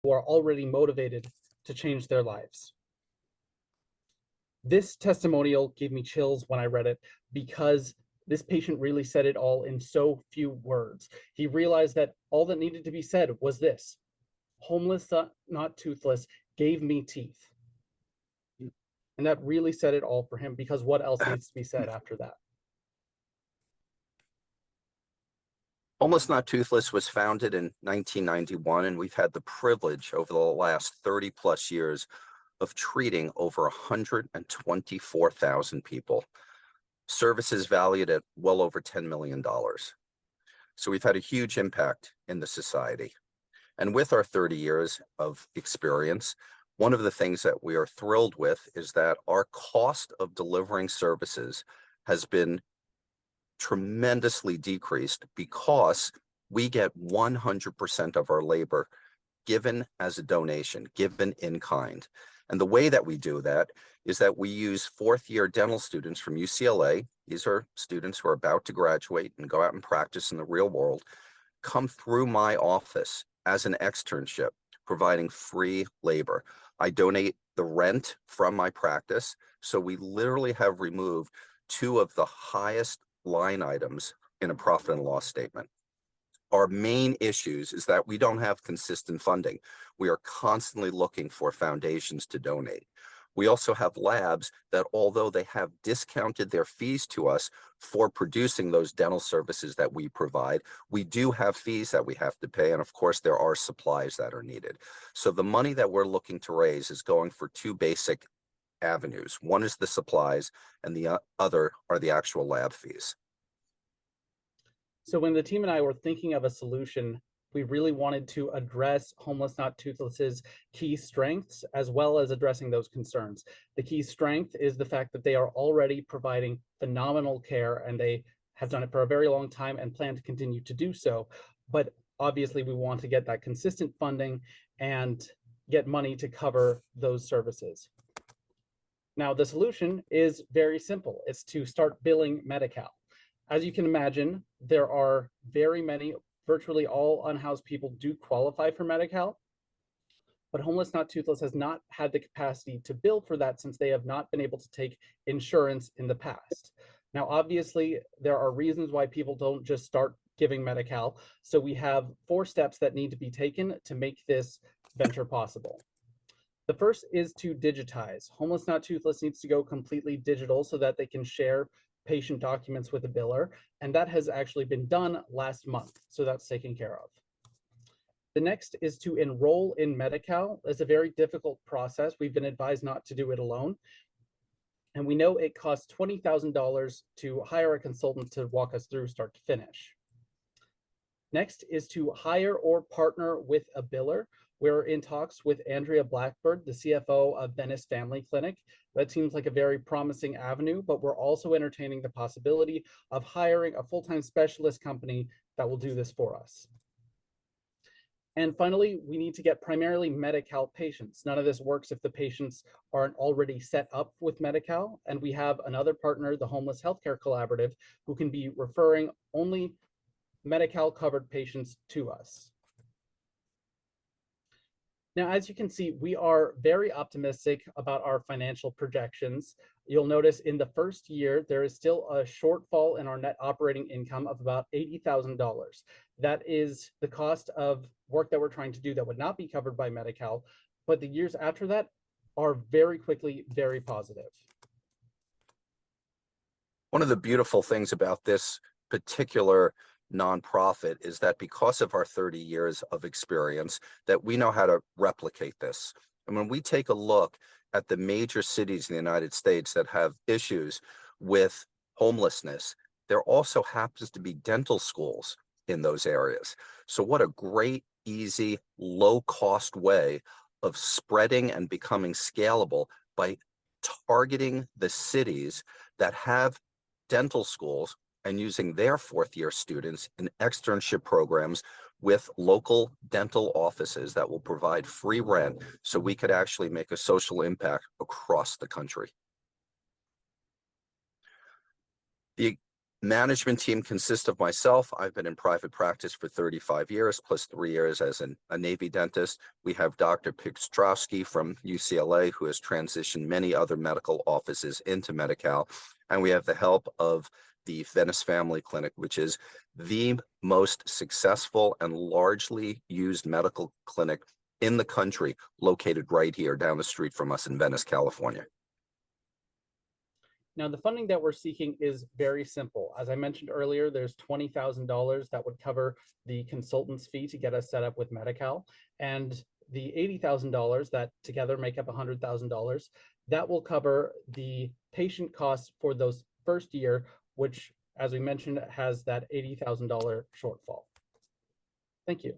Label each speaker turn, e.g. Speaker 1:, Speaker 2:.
Speaker 1: who are already motivated to change their lives. This testimonial gave me chills when I read it because this patient really said it all in so few words. He realized that all that needed to be said was this: homeless, not toothless, gave me teeth. And that really said it all for him, because what else needs to be said after that?
Speaker 2: Homeless Not Toothless was founded in 1991, and we've had the privilege over the last 30 plus years of treating over 124,000 people. Services valued at well over $10 million. So we've had a huge impact in the society. And with our 30 years of experience, one of the things that we are thrilled with is that our cost of delivering services has been tremendously decreased because we get 100% of our labor given as a donation, given in kind. And the way that we do that is that we use fourth-year dental students from UCLA. These are students who are about to graduate and go out and practice in the real world, come through my office as an externship, providing free labor. I donate the rent from my practice. So we literally have removed two of the highest line items in a profit and loss statement. Our main issues is that we don't have consistent funding. We are constantly looking for foundations to donate. We also have labs that, although they have discounted their fees to us for producing those dental services that we provide, we do have fees that we have to pay. And of course, there are supplies that are needed. So the money that we're looking to raise is going for two basic avenues. One is the supplies, and the other are the actual lab fees.
Speaker 1: So when the team and I were thinking of a solution, we really wanted to address Homeless Not Toothless's key strengths, as well as addressing those concerns. The key strength is the fact that they are already providing phenomenal care, and they have done it for a very long time and plan to continue to do so. But obviously, we want to get that consistent funding and get money to cover those services. Now, the solution is very simple. It's to start billing Medi-Cal. As you can imagine, there are very many, virtually all unhoused people do qualify for Medi-Cal, but Homeless Not Toothless has not had the capacity to bill for that since they have not been able to take insurance in the past. Now, obviously, there are reasons why people don't just start giving Medi-Cal, so we have 4 steps that need to be taken to make this venture possible. The first is to digitize. Homeless Not Toothless needs to go completely digital so that they can share patient documents with a biller, and that has actually been done last month, so that's taken care of. The next is to enroll in Medi-Cal. It's a very difficult process. We've been advised not to do it alone, and we know it costs $20,000 to hire a consultant to walk us through start to finish. Next is to hire or partner with a biller. We're in talks with Andrea Blackbird, the CFO of Venice Family Clinic. That seems like a very promising avenue, but we're also entertaining the possibility of hiring a full-time specialist company that will do this for us. And finally, we need to get primarily Medi-Cal patients. None of this works if the patients aren't already set up with Medi-Cal. And we have another partner, the Homeless Healthcare Collaborative, who can be referring only Medi-Cal covered patients to us. Now, as you can see, we are very optimistic about our financial projections. You'll notice in the first year, there is still a shortfall in our net operating income of about $80,000. That is the cost of work that we're trying to do that would not be covered by Medi-Cal, but the years after that are very quickly very positive.
Speaker 2: One of the beautiful things about this particular nonprofit is that because of our 30 years of experience, that we know how to replicate this. And when we take a look at the major cities in the United States that have issues with homelessness, there also happens to be dental schools in those areas. So what a great, easy, low-cost way of spreading and becoming scalable by targeting the cities that have dental schools and using their fourth-year students in externship programs with local dental offices that will provide free rent so we could actually make a social impact across the country. The Management team consists of myself. I've been in private practice for 35 years, plus 3 years as a Navy dentist. We have Dr. Pikstrowski from UCLA, who has transitioned many other medical offices into Medi-Cal. And we have the help of the Venice Family Clinic, which is the most successful and largely used medical clinic in the country, located right here down the street from us in Venice, California.
Speaker 1: Now, the funding that we're seeking is very simple. As I mentioned earlier, there's $20,000 that would cover the consultant's fee to get us set up with Medi-Cal, and the $80,000 that together make up $100,000, that will cover the patient costs for those first year, which, as we mentioned, has that $80,000 shortfall. Thank you.